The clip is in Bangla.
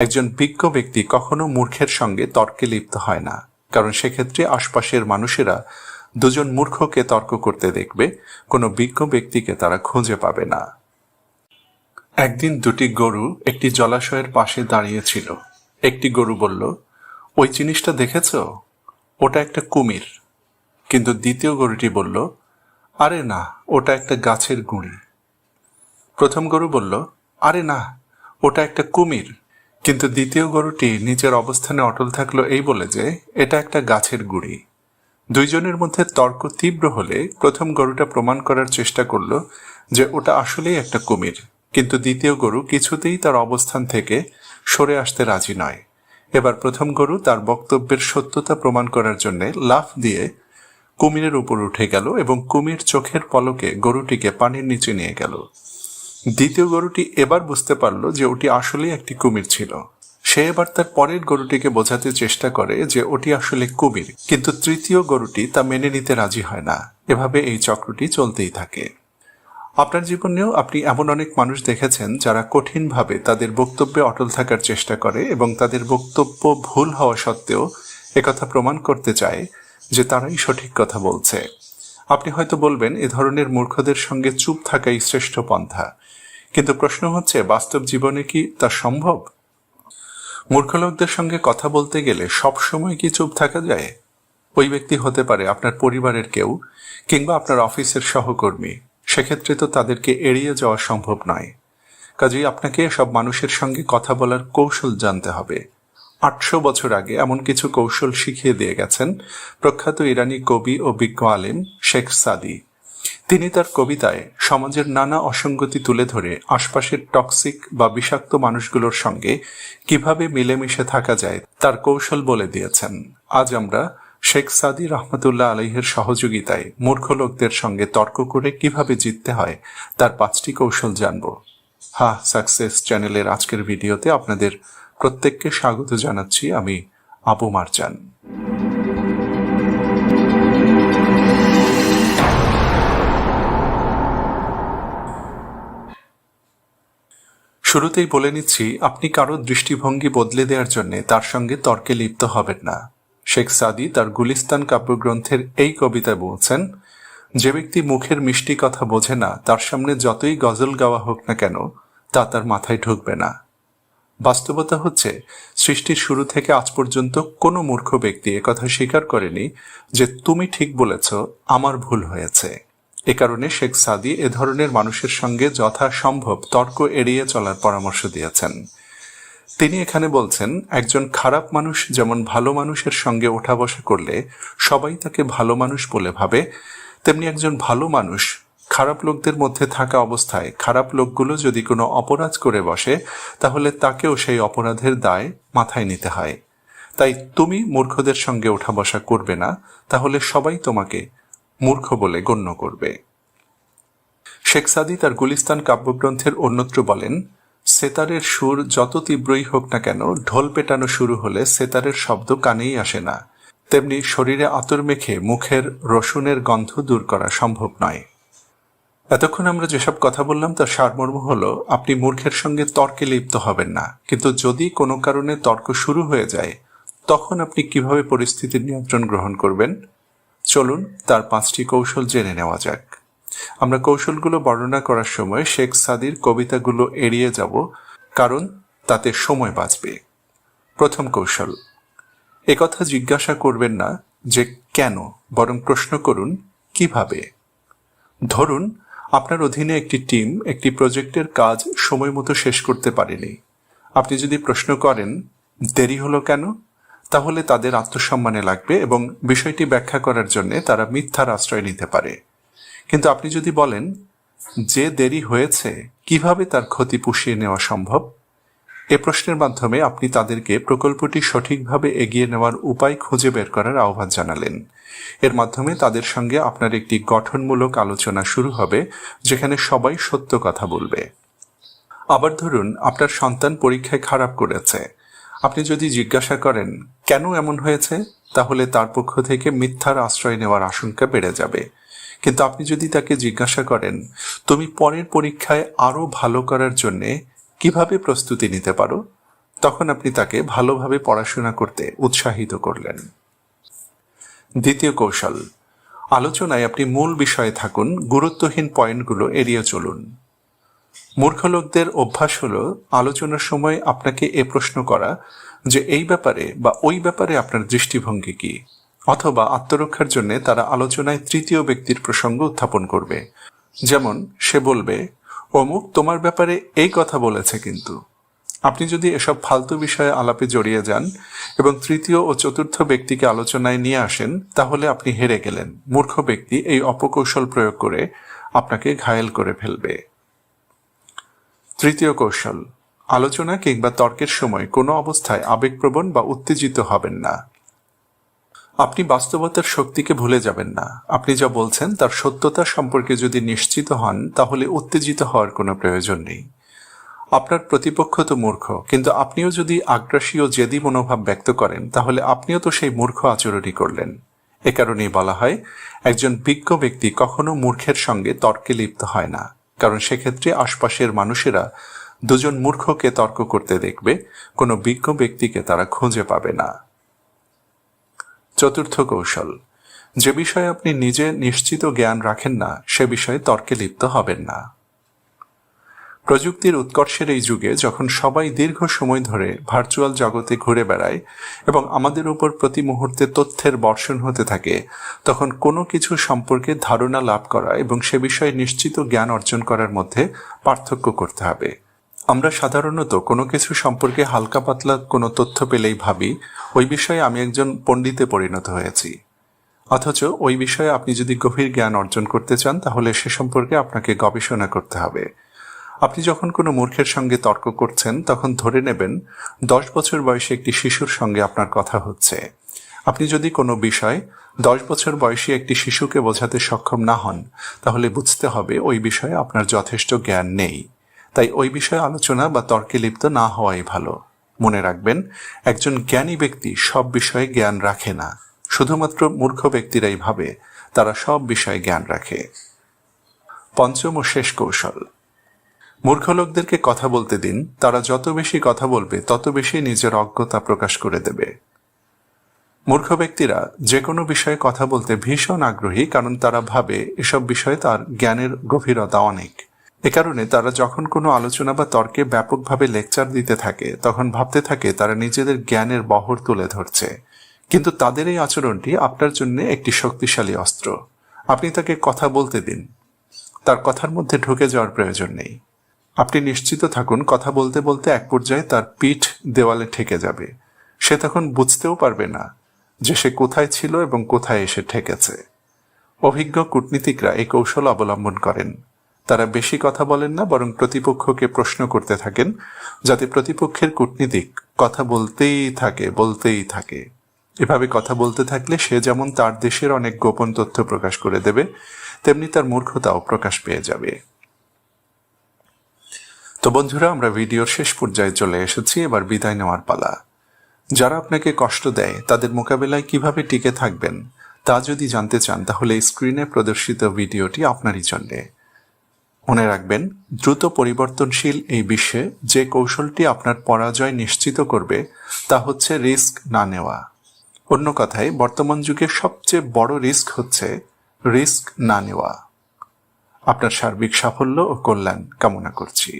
একজন বিজ্ঞ ব্যক্তি কখনো মূর্খের সঙ্গে তর্কে লিপ্ত হয় না, কারণ সেক্ষেত্রে আশপাশের মানুষেরা দুজন মূর্খকে তর্ক করতে দেখবে, কোনো বিজ্ঞ ব্যক্তিকে তারা খুঁজে পাবে না। একদিন দুটি গরু একটি জলাশয়ের পাশে দাঁড়িয়েছিল। একটি গরু বলল, ওই জিনিসটা দেখেছ, ওটা একটা কুমির। কিন্তু দ্বিতীয় গরুটি বলল, আরে না, ওটা একটা গাছের গুঁড়ি। প্রথম গরু বলল, আরে না, ওটা একটা কুমির। কিন্তু দ্বিতীয় গরুটি নিজের অবস্থানে অটল থাকলো এই বলে যে এটা একটা গাছের গুঁড়ি। দুইজনের মধ্যে তর্ক তীব্র হলে প্রথম গরুটা প্রমাণ করার চেষ্টা করলো যে ওটা আসলেই একটা কুমির, কিন্তু দ্বিতীয় গরু কিছুতেই তার অবস্থান থেকে সরে আসতে রাজি নয়। এবার প্রথম গরু তার বক্তব্যের সত্যতা প্রমাণ করার জন্য লাফ দিয়ে কুমিরের উপর উঠে গেল এবং কুমির চোখের পলকে গরুটিকে পানির নিচে নিয়ে গেল। দ্বিতীয় গরুটি এবার বুঝতে পারল যে ওটি আসলেই একটি কুমির ছিল। সে এবার তার পরের গরুটিকে বোঝাতে চেষ্টা করে যে ওটি আসলে কুমির, কিন্তু তৃতীয় গরুটি তা মেনে নিতে রাজি হয় না। এভাবে এই চক্রটি চলতেই থাকে। আপনার জীবনেও আপনি এমন অনেক মানুষ দেখেছেন যারা কঠিনভাবে তাদের বক্তব্যে অটল থাকার চেষ্টা করে এবং তাদের বক্তব্য ভুল হওয়া সত্ত্বেও একথা প্রমাণ করতে চায় যে তারাই সঠিক কথা বলছে। আপনি হয়তো বলবেন, এ ধরনের মূর্খদের সঙ্গে চুপ থাকাই শ্রেষ্ঠ পন্থা। কিন্তু প্রশ্ন হচ্ছে, বাস্তব জীবনে কি তা সম্ভব? মূর্খ লোকদের সঙ্গে কথা বলতে গেলে সবসময় কি চুপ থাকা যায়? ওই ব্যক্তি হতে পারে আপনার পরিবারের কেউ কিংবা আপনার অফিসের সহকর্মী। সেক্ষেত্রে তো তাদেরকে এড়িয়ে যাওয়া সম্ভব নয়। কাজেই আপনাকে সব মানুষের সঙ্গে কথা বলার কৌশল জানতে হবে। 800 বছর আগে এমন কিছু কৌশল শিখিয়ে দিয়ে গেছেন প্রখ্যাত ইরানি কবি ও বিজ্ঞ আলেম শেখ সাদি। তিনি তার কবিতায় সমাজের নানা অসঙ্গতি তুলে ধরে আশপাশের টক্সিক বা বিষাক্ত মানুষগুলোর সঙ্গে কিভাবে মিলেমিশে থাকা যায় তার কৌশল বলে দিয়েছেন। আজ আমরা শেখ সাদি রহমতুল্লাহ আলাইহের সহযোগিতায় মূর্খ লোকদের সঙ্গে তর্ক করে কিভাবে জিততে হয় তার 5টি কৌশল জানব। সাকসেস চ্যানেলের আজকের ভিডিওতে আপনাদের প্রত্যেককে স্বাগত জানাচ্ছি। আমি আবু মারজান। শুরুতেই বলে নিচ্ছি, আপনি কারো দৃষ্টিভঙ্গি বদলে দেওয়ার জন্য তার সঙ্গে তর্কে লিপ্ত হবেন না। শেখ সাদি তার গুলিস্তান কাব্যগ্রন্থের এই কবিতায় বলছেন, যে ব্যক্তি মুখের মিষ্টি কথা বোঝে না, তার সামনে যতই গজল গাওয়া হোক না কেন তা তার মাথায় ঢুকবে না। বাস্তবতা হচ্ছে, সৃষ্টির শুরু থেকে আজ পর্যন্ত কোনো মূর্খ ব্যক্তি একথা স্বীকার করেনি যে তুমি ঠিক বলেছ, আমার ভুল হয়েছে। এ কারণে শেখ সাদি এ ধরনের মানুষের সঙ্গে যথাসম্ভব তর্ক এড়িয়ে চলার পরামর্শ দিয়েছেন। তিনি এখানে বলছেন, একজন খারাপ মানুষ যেমন ভালো মানুষের সঙ্গে ওঠা বসা করলে সবাই তাকে ভালো মানুষ বলে ভাবে, তেমনি একজন ভালো মানুষ খারাপ লোকদের মধ্যে থাকা অবস্থায় খারাপ লোকগুলো যদি কোনো অপরাধ করে বসে, তাহলে তাকেও সেই অপরাধের দায় মাথায় নিতে হয়। তাই তুমি মূর্খদের সঙ্গে ওঠা বসা করবে না, তাহলে সবাই তোমাকে মূর্খ বলে গণ্য করবে। শেখ সাদি তার গুলিস্তান কাব্যগ্রন্থের অন্যত্র বলেন, সেতারের সুর যত তীব্রই হোক না কেন, ঢোল পেটানো শুরু হলে সেতারের শব্দ কানেই আসে না। তেমনি শরীরে আতর মেখে মুখের রসুনের গন্ধ দূর করা সম্ভব নয়। এতক্ষণ আমরা যেসব কথা বললাম তার সারমর্ম হলো, আপনি মূর্খের সঙ্গে তর্কে লিপ্ত হবেন না, কিন্তু যদি কোনো কারণে তর্ক শুরু হয়ে যায় তখন আপনি কিভাবে পরিস্থিতির নিয়ন্ত্রণ গ্রহণ করবেন। চলুন তার 5টি কৌশল জেনে নেওয়া যাক। আমরা কৌশলগুলো বর্ণনা করার সময় শেখ সাদির কবিতাগুলো এড়িয়ে যাব, কারণ তাতে সময় বাঁচবে। প্রথম কৌশল, একথা জিজ্ঞাসা করবেন না যে কেন, বরং প্রশ্ন করুন কিভাবে। ধরুন আপনার অধীনে একটি টিম একটি প্রজেক্টের কাজ সময় মতো শেষ করতে পারেনি। আপনি যদি প্রশ্ন করেন দেরি হলো কেন, তাহলে তাদের আত্মসম্মানে লাগবে এবং বিষয়টি ব্যাখ্যা করার জন্য তারা মিথ্যার আশ্রয় নিতে পারে। কিন্তু আপনি যদি বলেন যে দেরি হয়েছে কিভাবে তার ক্ষতি পুষিয়ে নেওয়া সম্ভব, এ প্রশ্নের মাধ্যমে আপনি তাদেরকে প্রকল্পটি সঠিকভাবে এগিয়ে নেওয়ার উপায় খুঁজে বের করার আহ্বান জানালেন। এর মাধ্যমে তাদের সঙ্গে আপনার একটি গঠনমূলক আলোচনা শুরু হবে, যেখানে সবাই সত্য কথা বলবে। আবার ধরুন আপনার সন্তান পরীক্ষায় খারাপ করেছে। আপনি যদি জিজ্ঞাসা করেন কেন এমন হয়েছে, তাহলে তার পক্ষ থেকে মিথ্যার আশ্রয় নেওয়ার আশঙ্কা বেড়ে যাবে। কিন্তু আপনি যদি তাকে জিজ্ঞাসা করেন তুমি পরের পরীক্ষায় আরো ভালো করার জন্য কিভাবে প্রস্তুতি নিতে পারো, তখন আপনি তাকে ভালোভাবে পড়াশোনা করতে উৎসাহিত করলেন। দ্বিতীয় কৌশল, আলোচনায় আপনি মূল বিষয়ে থাকুন, গুরুত্বহীন পয়েন্টগুলো এড়িয়ে চলুন। মূর্খ লোকদের অভ্যাস হলো আলোচনার সময় আপনাকে এ প্রশ্ন করা যে এই ব্যাপারে বা ওই ব্যাপারে আপনার দৃষ্টিভঙ্গি কি, অথবা আত্মরক্ষার জন্য তারা আলোচনায় তৃতীয় ব্যক্তির প্রসঙ্গ উত্থাপন করবে। যেমন সে বলবে, অমুক তোমার ব্যাপারে এই কথা বলেছে কিন্তু। আপনি যদি এসব ফালতু বিষয়ে আলাপে জড়িয়ে যান এবং তৃতীয় ও চতুর্থ ব্যক্তিকে আলোচনায় নিয়ে আসেন, তাহলে আপনি হেরে গেলেন। মূর্খ ব্যক্তি এই অপকৌশল প্রয়োগ করে আপনাকে ঘায়েল করে ফেলবে। তৃতীয় কৌশল, আলোচনা কিংবা তর্কের সময় কোনো অবস্থায় আবেগপ্রবণ বা উত্তেজিত হবেন না। আপনি বাস্তবতার শক্তিকে ভুলে যাবেন না। আপনি যা বলছেন তার সত্যতা সম্পর্কে যদি নিশ্চিত হন, তাহলে উত্তেজিত হওয়ার কোনো প্রয়োজন নেই। আপনার প্রতিপক্ষ তো মূর্খ, কিন্তু আপনিও যদি আগ্রাসী ও জেদি মনোভাব ব্যক্ত করেন, তাহলে আপনিও তো সেই মূর্খ আচরণই করলেন। এ কারণেই বলা হয়, একজন বিজ্ঞ ব্যক্তি কখনো মূর্খের সঙ্গে তর্কে লিপ্ত হয় না, কারণ সেক্ষেত্রে আশপাশের মানুষেরা দুজন মূর্খকে তর্ক করতে দেখবে, কোনো বিজ্ঞ ব্যক্তিকে তারা খুঁজে পাবে না। চতুর্থ কৌশল, যে বিষয়ে আপনি নিজে নিশ্চিত জ্ঞান রাখেন না, সে বিষয়ে তর্কে লিপ্ত হবেন না। প্রযুক্তির উৎকর্ষের এই যুগে যখন সবাই দীর্ঘ সময় ধরে ভার্চুয়াল জগতে ঘুরে বেড়ায় এবং আমাদের উপর প্রতি মুহূর্তে তথ্যের বর্ষণ হতে থাকে, তখন কোনো কিছু সম্পর্কে ধারণা লাভ করা এবং সে বিষয়ে নিশ্চিত জ্ঞান অর্জন করার মধ্যে পার্থক্য করতে হবে। আমরা সাধারণত কোনো কিছু সম্পর্কে হালকা পাতলা কোনো তথ্য পেলেই ভাবি, ওই বিষয়ে আমি একজন পণ্ডিতে পরিণত হয়েছি। অথচ ওই বিষয়ে আপনি যদি গভীর জ্ঞান অর্জন করতে চান, তাহলে সে সম্পর্কে আপনাকে গবেষণা করতে হবে। আপনি যখন কোনো মূর্খের সঙ্গে তর্ক করছেন, তখন ধরে নেবেন 10 বছর বয়সী একটি শিশুর সঙ্গে আপনার কথা হচ্ছে। আপনি যদি কোনো বিষয় 10 বছর বয়সী একটি শিশুকে বোঝাতে সক্ষম না হন, তাহলে বুঝতে হবে ওই বিষয়ে আপনার যথেষ্ট জ্ঞান নেই। তাই ওই বিষয়ে আলোচনা বা তর্কে লিপ্ত না হওয়াই ভালো। মনে রাখবেন, একজন জ্ঞানী ব্যক্তি সব বিষয়ে জ্ঞান রাখে না। শুধুমাত্র মূর্খ ব্যক্তিরাই ভাবে তারা সব বিষয়ে জ্ঞান রাখে। পঞ্চম ও শেষ কৌশল, মূর্খ লোকদেরকে কথা বলতে দিন। তারা যত বেশি কথা বলবে, তত বেশি নিজের অজ্ঞতা প্রকাশ করে দেবে। মূর্খ ব্যক্তিরা যে কোনো বিষয়ে কথা বলতে ভীষণ আগ্রহী, কারণ তারা ভাবে এসব বিষয়ে তার জ্ঞানের গভীরতা অনেক। এ কারণে তারা যখন কোনো আলোচনা বা তর্কে ব্যাপকভাবে লেকচার দিতে থাকে, তখন ভাবতে থাকে তারা নিজেদের জ্ঞানের বহর তুলে ধরছে। কিন্তু তাদের এই আচরণটি আপনার জন্য একটি শক্তিশালী অস্ত্র। আপনি তাকে কথা বলতে দিন, তার কথার মধ্যে ঢুকে যাওয়ার প্রয়োজন নেই। আপনি নিশ্চিত থাকুন, কথা বলতে বলতে এক পর্যায়ে তার পিঠ দেওয়ালে ঠেকে যাবে। সে তখন বুঝতেও পারবে না যে সে কোথায় ছিল এবং কোথায় এসে ঠেকেছে। অভিজ্ঞ কূটনীতিকরা এই কৌশল অবলম্বন করেন। তারা বেশি কথা বলেন না, বরং প্রতিপক্ষকে প্রশ্ন করতে থাকেন, যাতে প্রতিপক্ষের কূটনীতিক কথা বলতেই থাকে। এভাবে কথা বলতে থাকলে সে যেমন তার দেশের অনেক গোপন তথ্য প্রকাশ করে দেবে, তেমনি তার মূর্খতাও প্রকাশ পেয়ে যাবে। তো বন্ধুরা, আমরা ভিডিওর শেষ পর্যায়ে চলে এসেছি। এবার বিদায় নেওয়ার পালা। যারা আপনাকে কষ্ট দেয়, তাদের মোকাবেলায় কিভাবে টিকে থাকবেন তা যদি জানতে চান, তাহলে স্ক্রিনে প্রদর্শিত ভিডিওটি আপনারই জন্য। মনে রাখবেন, দ্রুত পরিবর্তনশীল এই বিশ্বে যে কৌশলটি আপনার পরাজয় নিশ্চিত করবে, তা হচ্ছে রিস্ক না নেওয়া। অন্য কথায়, বর্তমান যুগে সবচেয়ে বড় রিস্ক হচ্ছে রিস্ক না নেওয়া। আপনার সার্বিক সাফল্য ও কল্যাণ কামনা করছি।